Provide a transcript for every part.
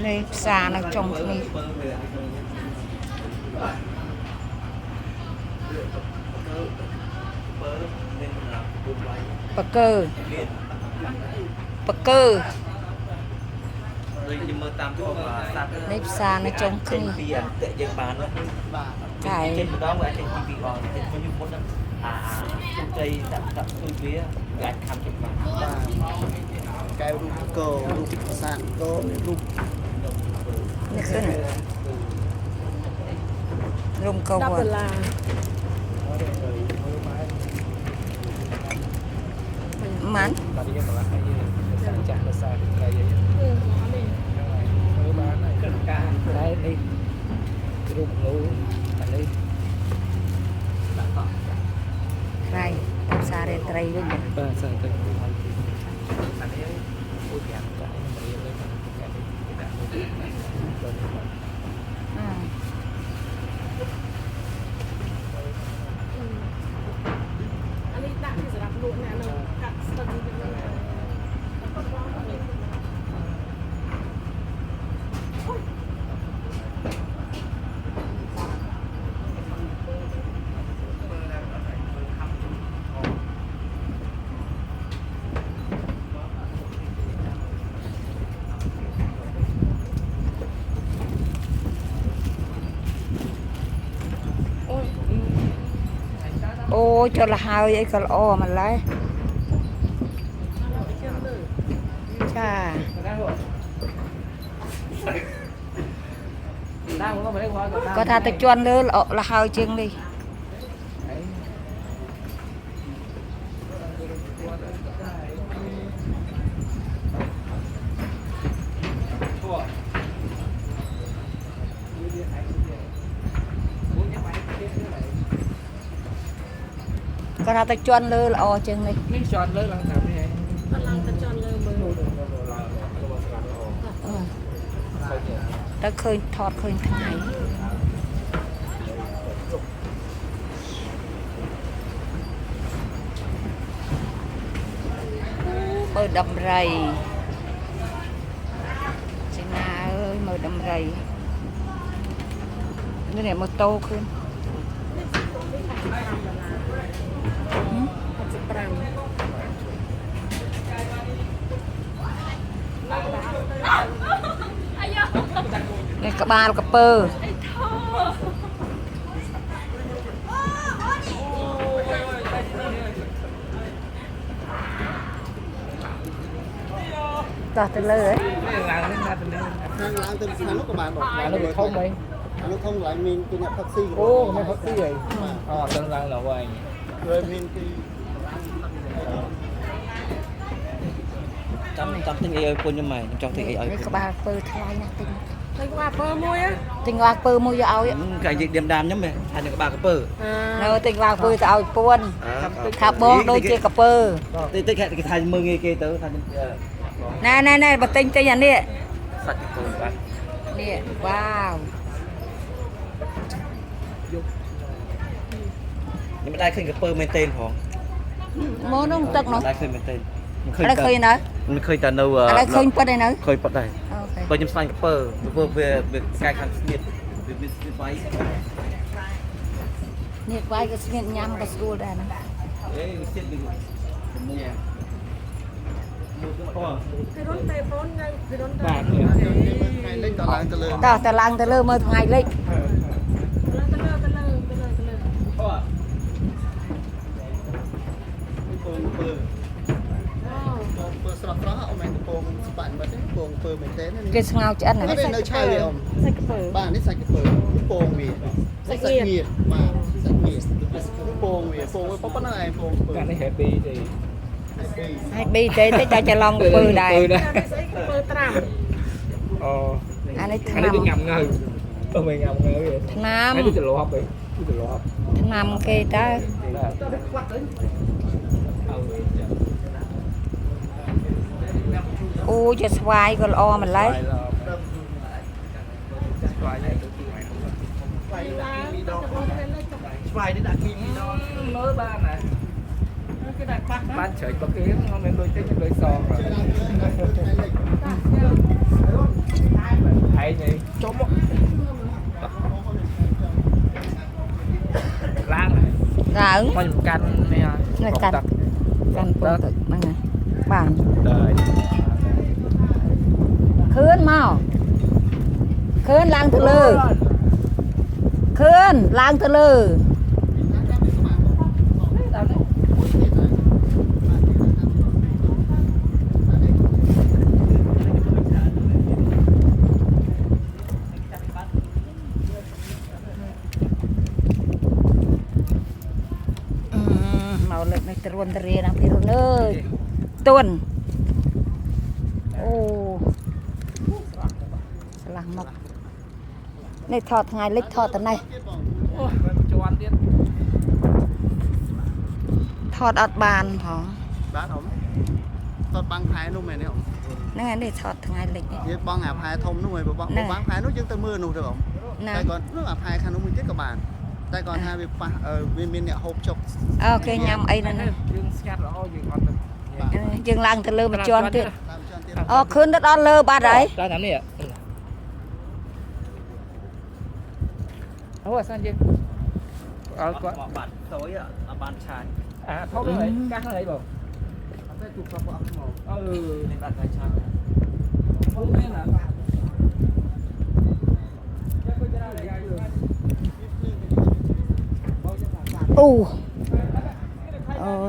នេះផ្សារនៅចុងនេះបកើ នេះផ្សារនៅចុងគ្នាចាយចេញម្ដងវាចេញពី2 ចេញវិញមុនជ័យដាក់ជួយវាអាចខំចេញបានកែវរូបកោរូបប្រាសាទកោរូបនេះគឺរុំកោវត្តម៉ាន់ចាស់ភាសាត្រីបានកិច្ចការដែរនេះរូបនោះអានេះដាក់កក់ត្រីតាមសារេត្រីវិញបាទសារត្រីអានេះពួកយ៉ាងកាយរៀនเลยបាទដាក់អានេះដាក់ពីសម្រាប់លក់អ្នកនៅកាត់ស្ទឹងនេះអូចុះលហើយអីក៏ល្អម្ល៉េះចាគាត់ថាទៅជន់លើលហើយជាងនេះគាត់ថាទៅជន់លើល្អជាងនេះនេះជន់លើឡើងតាមនេះឯងគាត់ឡើងទៅជន់លើមើលទៅឃើញថតឃើញថ្ងៃមើលដំរីចេញណាអើយមើលដំរីនេះម៉ូតូឃើញនេះក្បាលកពើតោះទៅលើហ៎ឡើងទៅខាងនោះក៏បានបងឡើងទៅធំហីនោះធំឡើងមានពីអ្នកផឹកស៊ីអូអ្នកផឹកស៊ីហីអូដល់ឡើងដល់វិញrồiមានពីចាំទិញអីឲ្យពុញខ្ញុំហ្នឹងចង់ទិញអីឲ្យក្បាលពើថ្លៃណាស់ទិញក្បាលពើមួយទិញក្បាលពើមួយយកឲ្យកាយឌៀមដាមខ្ញុំថានឹងក្បាលកពើនៅទិញក្បាលពើទៅឲ្យពួនថាបងដូចជាកពើតិចគេថាមើងងាយគេទៅថាណែបើទិញអានេះសាច់កពើបាទនេះវ៉ាវខ្ញុំមិនដែលឃើញកពើមែនទេផងមកនោះទឹកនោះដែលឃើញមែនទេមិនឃើញតែឃើញនៅមិនឃើញតែនៅឥឡូវឃើញប៉ិតឯនៅឃើញប៉ិតដែរបើខ្ញុំស្វែងកពើវាកាយខាងស្ងៀតវាស្ងៀតវាយនេះវាយក៏ស្ងៀតញ៉ាំក៏ស្រួលដែរណាអេវាស្ងៀតវានេះពីរុនទេហ្វូននៅពីរុនបាទថ្ងៃលិចតឡើងទៅលើតឡើងទៅលើមើលថ្ងៃលិចស្រស់អមកំពងស្បាក់បាត់ទេកំពងពើមែនទេគេស្ងោឆ្អិននេះនៅឆៅវាអមសាច់កពើបាទនេះសាច់កពើកំពងវាសាច់ងៀតបាទសាច់ងៀតកំពងវាប៉ុណ្ណឹងឯងកំពងពើនេះហេប៊ីទេហេប៊ីទេតិចតែច្រឡំកំពើដែរស្អីកំពើត្រាំអូអានេះថ្នាំញ៉ាំងើទៅមិនញ៉ាំងើថ្នាំនេះទៅលាប់ឯងទៅលាប់ថ្នាំគេតើអូជាស្វាយក៏ល្អម្ល៉េះស្វាយនេះទៅទីស្វាយនេះដាក់គីមីដងមើលបានណាគេដាក់ប៉ះបានជ្រៃបកគេមិនមែនដូចទេដូចសង hay gì chôm lang gạo mình canh nè này canh canh bột thực này bàn đời khươn mau khươn lang từ lư khươn lang từ lư màu lực này tuôn teri nang biru nơi tuôn ô salah mọc này thọt ngày lịch thọt tận này thọt ọt bàn hả bán ổng tọt băng thái luôn mày nè ổng nè ngày này thọt ngày lịch vậy băng ạp hai thông luôn mày băng băng thái nó chân tới mưa luôn được ổng tại còn nước ạp hai khăn nó mới chết các bạn tại còn hai bị viên miền nhẹ hộp chọc ok nhầm ấy nè dừng lăng từ lơ mà trònទៀតឃើញដល់លើបាត់ហើយ ra làm gì ạ ủa sao chứ có bạn tối ạ bạn trai à thôi rồi các này bảo nên bạn trai trai không nên là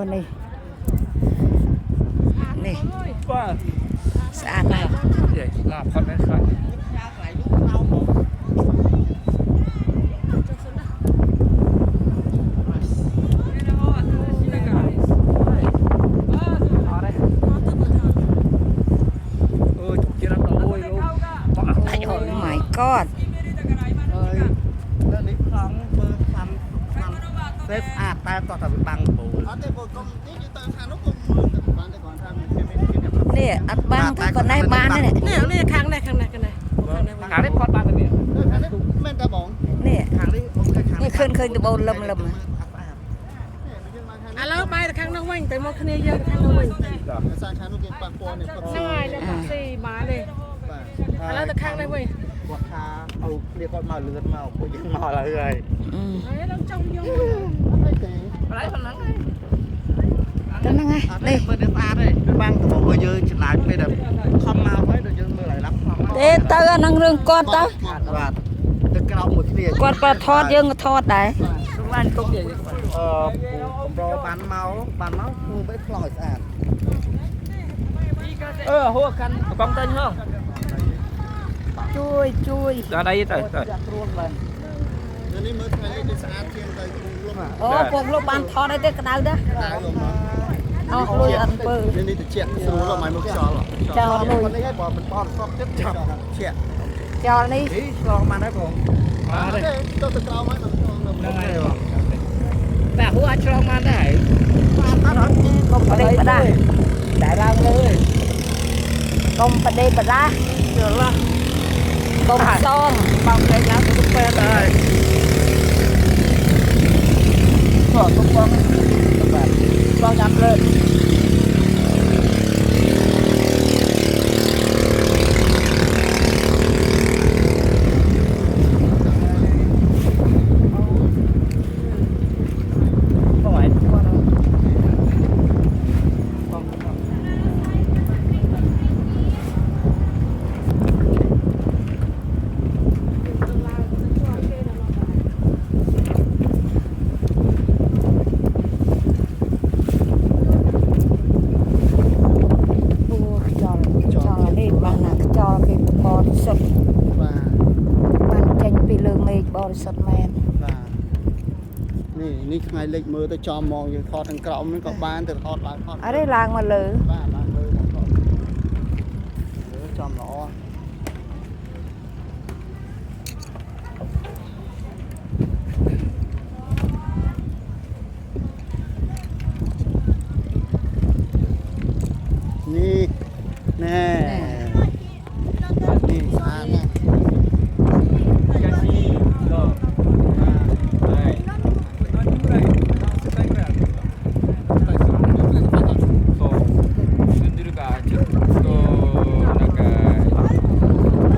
này này sạch này vậy là con đấy phải oh my god xếp ta có thể bằng bộ nè ăn băng thôi còn đây ban này nè khang này hàng đấy con ba cái men ta bỏng nè hàng đấy nè khơi từ bầu lầm à lâu bay khang nó quanh tới một khné giờ khang nó quanh sang khang nó cái băng po này này là taxi má này à lâu tới khang này quanh quạt kháเอาเรียกว่ามาเลือดมาผู้หญิงมาอะไรเลย đấy nó trong vô lấy phần nắng cái năng ai đây មើលទៅស្អាតទេបាំងទៅមកយើងចំណាយពេលដែលខំមកហើយដល់យើងមើលឲ្យឡាប់ខំ ទេទៅអានឹងរឿងគាត់ទៅ បាទទៅក្រោមមួយគ្នា គាត់ក៏ថតយើងក៏ថតដែរ lúc anh công gì ប្របានមកគូបីខ្លោចស្អាត hua khăn con tên không ជួយ ra đây tới tới នេះមើលថ្ងៃនេះស្អាតជាងទៅគូលំ អូពងលោកបានថតឲ្យទេក្តៅដែរអស់លុយអត់ពើ នេះទៅជាស្រួលមកមកខ្យល់ ចោលលុយ នេះឲ្យបើមិនបត់សក់ចិត្តចាប់ជា ចោលនេះ នេះឆ្លងបានហើយបងទៅក្រោមហើយទៅឆ្លងនៅមុខទេបង แต่หัวชองมาได้ បានអត់ កុំប្រដេកប្រដាស់ ได้ล่างเลย កុំប្រដេកប្រដាស់ เดี๋ยวละ កុំសង บางแกยังทุกแปดเลยก็ทุกคนแบบบางยับเลย បរិសុទ្ធមែន បាទនេះថ្ងៃលេខមើលទៅចំមកយើងថតខាងក្រោមនេះក៏បានទៅថតឡើងថត អរេឡើងមកលើ បាទឡើងលើមកថតចំល្អនេះណែនេះស្អាតណាស់ Hãy subscribe cho kênh Ghiền Mì Gõ để không bỏ lỡ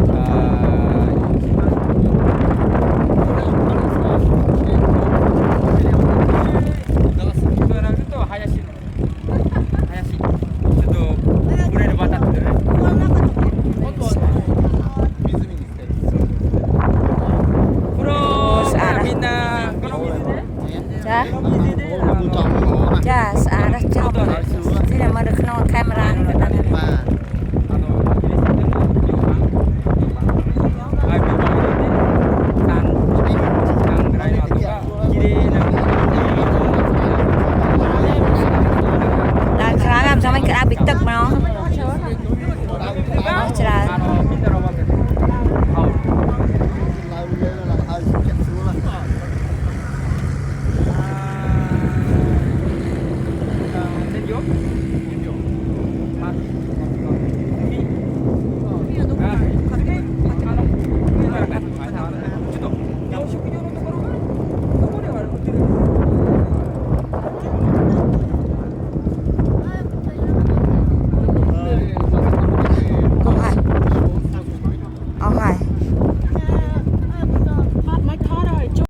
เอาไปตึกมาเนาะ